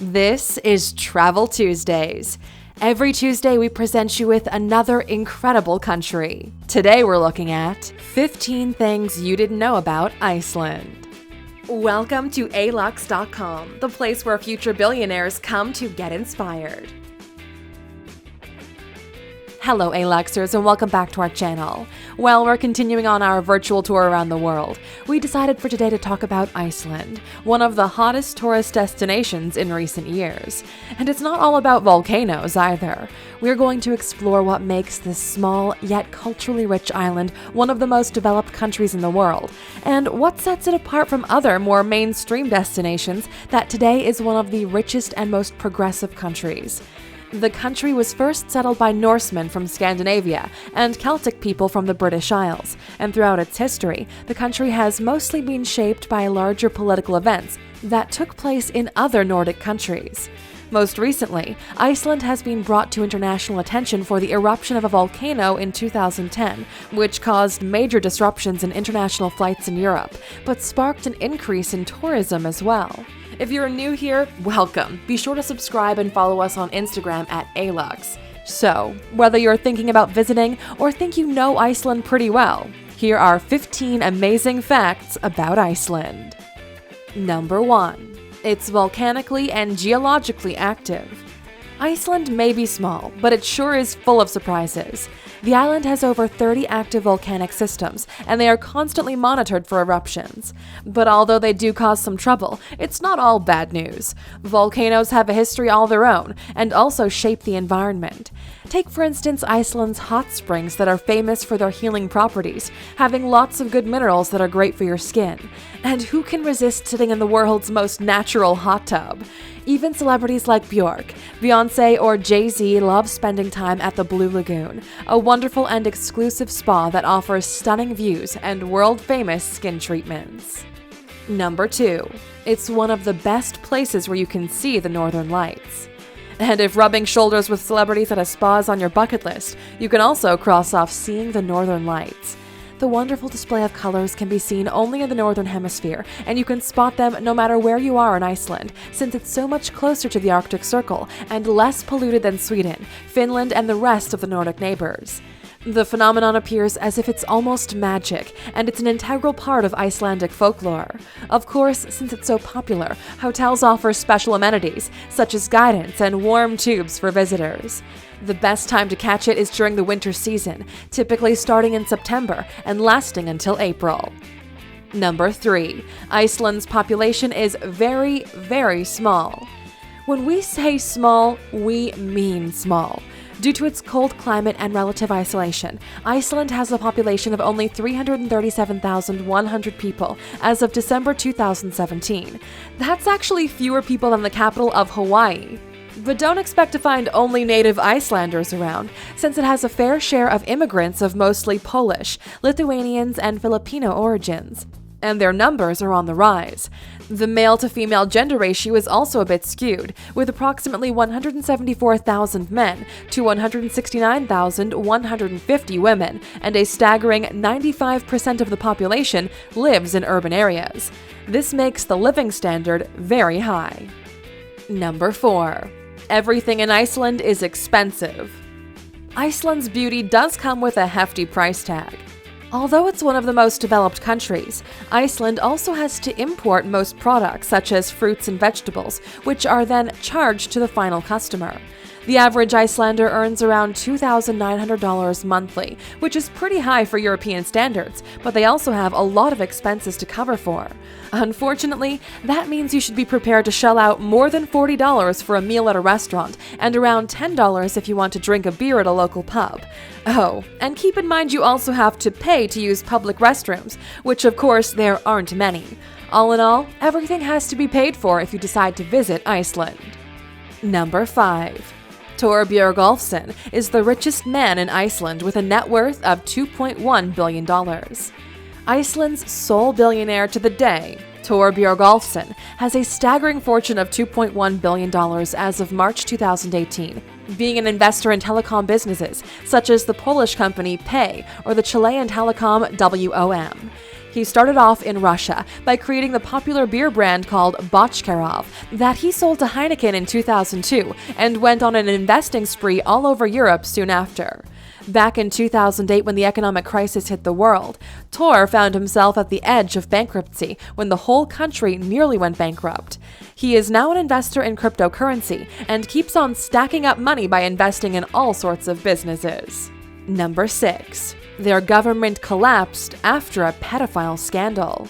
This is Travel Tuesdays. Every Tuesday, we present you with another incredible country. Today, we're looking at 15 things you didn't know about Iceland. Welcome to Alux.com, the place where future billionaires come to get inspired. Hello, Aluxers, and welcome back to our channel. Well, we're continuing on our virtual tour around the world. We decided for today to talk about Iceland, one of the hottest tourist destinations in recent years. And it's not all about volcanoes either. We're going to explore what makes this small yet culturally rich island one of the most developed countries in the world, and what sets it apart from other more mainstream destinations that today is one of the richest and most progressive countries. The country was first settled by Norsemen from Scandinavia and Celtic people from the British Isles, and throughout its history, the country has mostly been shaped by larger political events that took place in other Nordic countries. Most recently, Iceland has been brought to international attention for the eruption of a volcano in 2010, which caused major disruptions in international flights in Europe, but sparked an increase in tourism as well. If you're new here, welcome. Be sure to subscribe and follow us on Instagram at Alux. So, whether you're thinking about visiting or think you know Iceland pretty well, here are 15 amazing facts about Iceland. Number 1. It's volcanically and geologically active. Iceland may be small, but it sure is full of surprises. The island has over 30 active volcanic systems, and they are constantly monitored for eruptions. But although they do cause some trouble, it's not all bad news. Volcanoes have a history all their own, and also shape the environment. Take, for instance, Iceland's hot springs that are famous for their healing properties, having lots of good minerals that are great for your skin. And who can resist sitting in the world's most natural hot tub? Even celebrities like Björk, Beyoncé, or Jay-Z love spending time at the Blue Lagoon, a wonderful and exclusive spa that offers stunning views and world-famous skin treatments. Number 2. It's one of the best places where you can see the Northern Lights. And if rubbing shoulders with celebrities at a spa is on your bucket list, you can also cross off seeing the Northern Lights. The wonderful display of colors can be seen only in the Northern Hemisphere, and you can spot them no matter where you are in Iceland, since it's so much closer to the Arctic Circle and less polluted than Sweden, Finland, and the rest of the Nordic neighbors. The phenomenon appears as if it's almost magic, and it's an integral part of Icelandic folklore. Of course, since it's so popular, hotels offer special amenities, such as guidance and warm tubes for visitors. The best time to catch it is during the winter season, typically starting in September and lasting until April. Number 3. Iceland's population is very, very small. When we say small, we mean small. Due to its cold climate and relative isolation, Iceland has a population of only 337,100 people as of December 2017. That's actually fewer people than the capital of Hawaii. But don't expect to find only native Icelanders around, since it has a fair share of immigrants of mostly Polish, Lithuanians, and Filipino origins. And their numbers are on the rise. The male-to-female gender ratio is also a bit skewed, with approximately 174,000 men to 169,150 women, and a staggering 95% of the population lives in urban areas. This makes the living standard very high. Number 4. Everything in Iceland is expensive. Iceland's beauty does come with a hefty price tag. Although it's one of the most developed countries, Iceland also has to import most products such as fruits and vegetables, which are then charged to the final customer. The average Icelander earns around $2,900 monthly, which is pretty high for European standards, but they also have a lot of expenses to cover for. Unfortunately, that means you should be prepared to shell out more than $40 for a meal at a restaurant, and around $10 if you want to drink a beer at a local pub. Oh, and keep in mind you also have to pay to use public restrooms, which of course there aren't many. All in all, everything has to be paid for if you decide to visit Iceland. Number 5. Thor Björgolfsson is the richest man in Iceland with a net worth of $2.1 billion. Iceland's sole billionaire to the day, Thor Björgolfsson, has a staggering fortune of $2.1 billion as of March 2018, being an investor in telecom businesses such as the Polish company Pay or the Chilean telecom WOM. He started off in Russia by creating the popular beer brand called Bochkarov that he sold to Heineken in 2002 and went on an investing spree all over Europe soon after. Back in 2008, when the economic crisis hit the world, Tor found himself at the edge of bankruptcy when the whole country nearly went bankrupt. He is now an investor in cryptocurrency and keeps on stacking up money by investing in all sorts of businesses. Number 6. Their government collapsed after a pedophile scandal.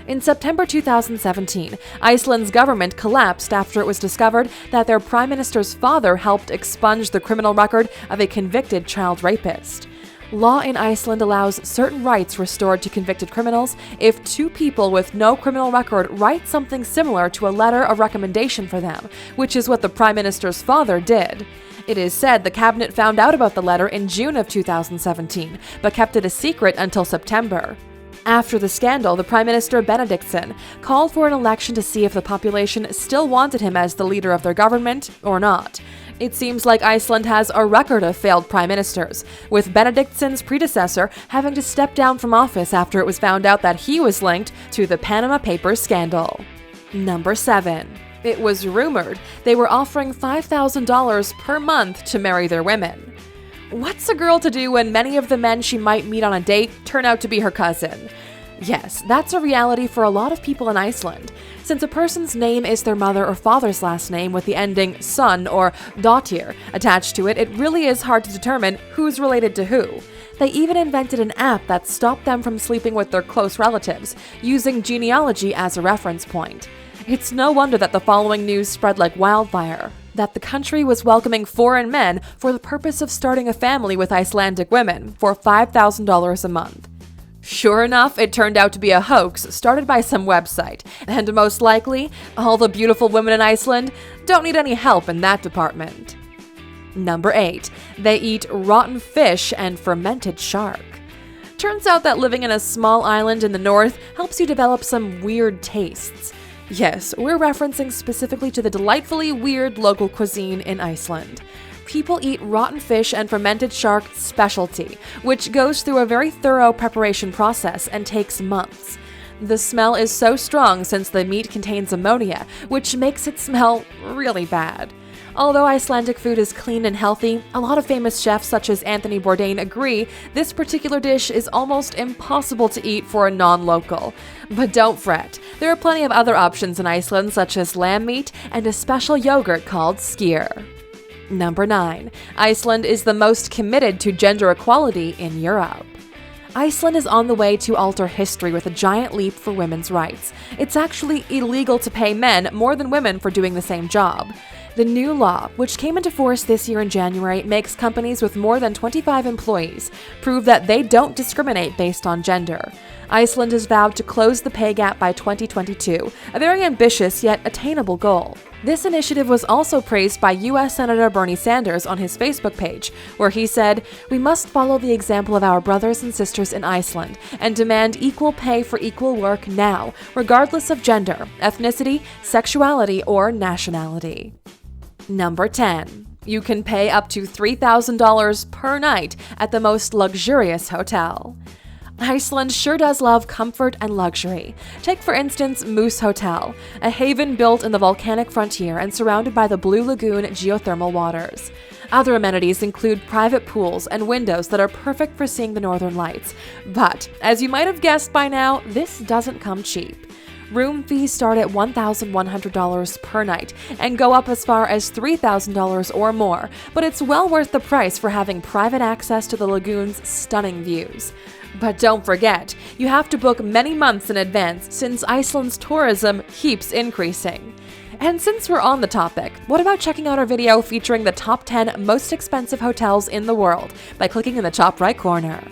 In September 2017, Iceland's government collapsed after it was discovered that their prime minister's father helped expunge the criminal record of a convicted child rapist. Law in Iceland allows certain rights restored to convicted criminals if two people with no criminal record write something similar to a letter of recommendation for them, which is what the prime minister's father did. It is said the cabinet found out about the letter in June of 2017, but kept it a secret until September. After the scandal, the Prime Minister Benediktsson called for an election to see if the population still wanted him as the leader of their government or not. It seems like Iceland has a record of failed prime ministers, with Benediktson's predecessor having to step down from office after it was found out that he was linked to the Panama Papers scandal. Number 7. It was rumored they were offering $5,000 per month to marry their women. What's a girl to do when many of the men she might meet on a date turn out to be her cousin? Yes, that's a reality for a lot of people in Iceland. Since a person's name is their mother or father's last name with the ending son or dottir attached to it, it really is hard to determine who's related to who. They even invented an app that stopped them from sleeping with their close relatives, using genealogy as a reference point. It's no wonder that the following news spread like wildfire, that the country was welcoming foreign men for the purpose of starting a family with Icelandic women for $5,000 a month. Sure enough, it turned out to be a hoax started by some website, and most likely, all the beautiful women in Iceland don't need any help in that department. Number 8. They eat rotten fish and fermented shark. Turns out that living in a small island in the north helps you develop some weird tastes. Yes, we're referencing specifically to the delightfully weird local cuisine in Iceland. People eat rotten fish and fermented shark specialty, which goes through a very thorough preparation process and takes months. The smell is so strong since the meat contains ammonia, which makes it smell really bad. Although Icelandic food is clean and healthy, a lot of famous chefs such as Anthony Bourdain agree this particular dish is almost impossible to eat for a non-local. But don't fret, there are plenty of other options in Iceland such as lamb meat and a special yogurt called skyr. Number 9. Iceland is the most committed to gender equality in Europe. Iceland is on the way to alter history with a giant leap for women's rights. It's actually illegal to pay men more than women for doing the same job. The new law, which came into force this year in January, makes companies with more than 25 employees prove that they don't discriminate based on gender. Iceland has vowed to close the pay gap by 2022, a very ambitious yet attainable goal. This initiative was also praised by U.S. Senator Bernie Sanders on his Facebook page, where he said, "We must follow the example of our brothers and sisters in Iceland and demand equal pay for equal work now, regardless of gender, ethnicity, sexuality, or nationality." Number 10. You can pay up to $3,000 per night at the most luxurious hotel. Iceland sure does love comfort and luxury. Take for instance Moose Hotel, a haven built in the volcanic frontier and surrounded by the Blue Lagoon geothermal waters. Other amenities include private pools and windows that are perfect for seeing the northern lights. But, as you might have guessed by now, this doesn't come cheap. Room fees start at $1,100 per night and go up as far as $3,000 or more, but it's well worth the price for having private access to the lagoon's stunning views. But don't forget, you have to book many months in advance since Iceland's tourism keeps increasing. And since we're on the topic, what about checking out our video featuring the top 10 most expensive hotels in the world by clicking in the top right corner.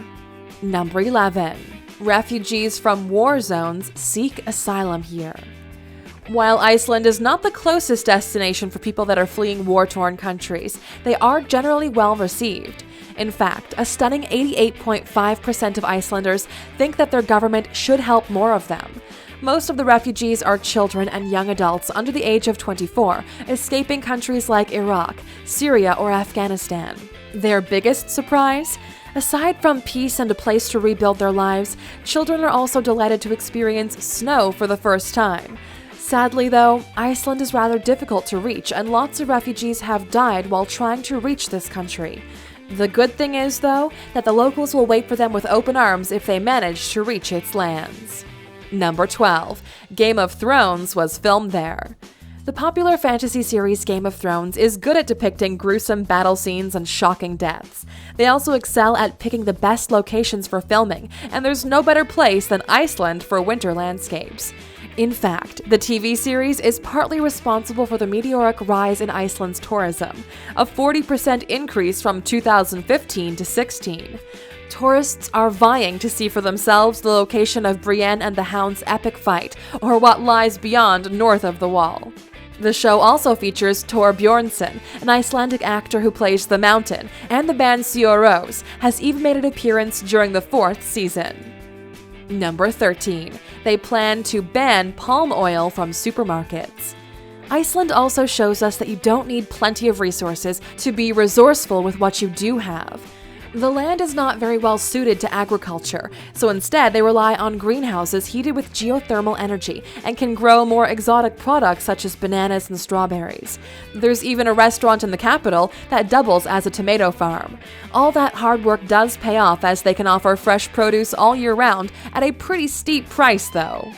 Number 11. Refugees from war zones seek asylum here. While Iceland is not the closest destination for people that are fleeing war-torn countries, they are generally well received. In fact, a stunning 88.5% of Icelanders think that their government should help more of them. Most of the refugees are children and young adults under the age of 24, escaping countries like Iraq, Syria, or Afghanistan. Their biggest surprise? Aside from peace and a place to rebuild their lives, children are also delighted to experience snow for the first time. Sadly, though, Iceland is rather difficult to reach, and lots of refugees have died while trying to reach this country. The good thing is, though, that the locals will wait for them with open arms if they manage to reach its lands. Number 12. Game of Thrones was filmed there. The popular fantasy series Game of Thrones is good at depicting gruesome battle scenes and shocking deaths. They also excel at picking the best locations for filming, and there's no better place than Iceland for winter landscapes. In fact, the TV series is partly responsible for the meteoric rise in Iceland's tourism, a 40% increase from 2015 to 16. Tourists are vying to see for themselves the location of Brienne and the Hound's epic fight, or what lies beyond north of the Wall. The show also features Thor Bjornsson, an Icelandic actor who plays the Mountain, and the band Sigur Rós has even made an appearance during the 4th season. Number 13. They plan to ban palm oil from supermarkets. Iceland also shows us that you don't need plenty of resources to be resourceful with what you do have. The land is not very well suited to agriculture, so instead they rely on greenhouses heated with geothermal energy and can grow more exotic products such as bananas and strawberries. There's even a restaurant in the capital that doubles as a tomato farm. All that hard work does pay off, as they can offer fresh produce all year round at a pretty steep price though.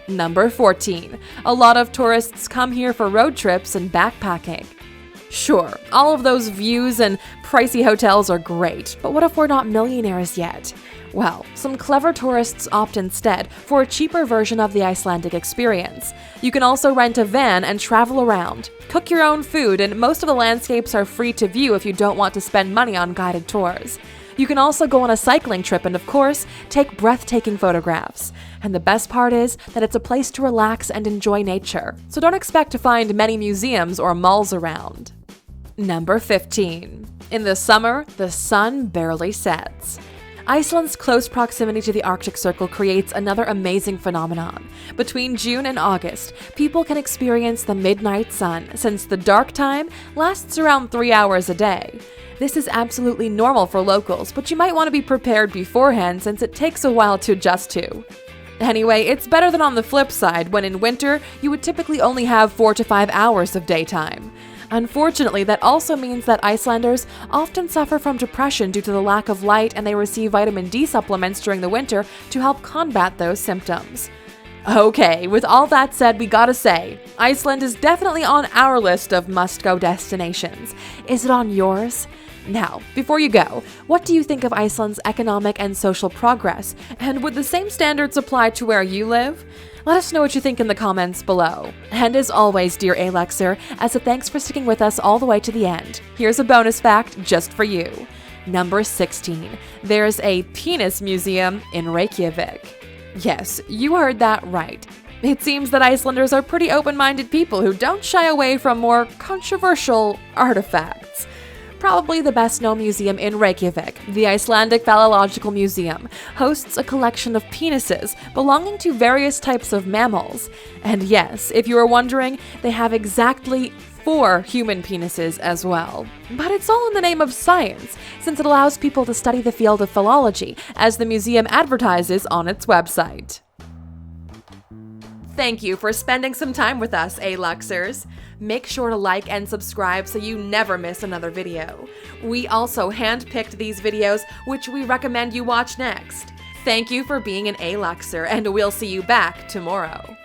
Number 14. A lot of tourists come here for road trips and backpacking. Sure, all of those views and pricey hotels are great, but what if we're not millionaires yet? Well, some clever tourists opt instead for a cheaper version of the Icelandic experience. You can also rent a van and travel around. Cook your own food, and most of the landscapes are free to view if you don't want to spend money on guided tours. You can also go on a cycling trip and, of course, take breathtaking photographs. And the best part is that it's a place to relax and enjoy nature, so don't expect to find many museums or malls around. Number 15. In the summer, the sun barely sets. Iceland's close proximity to the Arctic Circle creates another amazing phenomenon. Between June and August, people can experience the midnight sun, since the dark time lasts around 3 hours a day. This is absolutely normal for locals, but you might want to be prepared beforehand since it takes a while to adjust to. Anyway, it's better than on the flip side, when in winter, you would typically only have 4 to 5 hours of daytime. Unfortunately, that also means that Icelanders often suffer from depression due to the lack of light, and they receive vitamin D supplements during the winter to help combat those symptoms. Okay, with all that said, we gotta say, Iceland is definitely on our list of must-go destinations. Is it on yours? Now, before you go, what do you think of Iceland's economic and social progress? And would the same standards apply to where you live? Let us know what you think in the comments below. And as always, dear Alexer, as a thanks for sticking with us all the way to the end, here's a bonus fact just for you. Number 16. There's a penis museum in Reykjavik. Yes, you heard that right. It seems that Icelanders are pretty open-minded people who don't shy away from more controversial artifacts. Probably the best-known museum in Reykjavik, the Icelandic Phallological Museum, hosts a collection of penises belonging to various types of mammals. And yes, if you were wondering, they have exactly 4 human penises as well. But it's all in the name of science, since it allows people to study the field of phallology, as the museum advertises on its website. Thank you for spending some time with us, Aluxers. Make sure to like and subscribe so you never miss another video. We also handpicked these videos, which we recommend you watch next. Thank you for being an Aluxer, and we'll see you back tomorrow.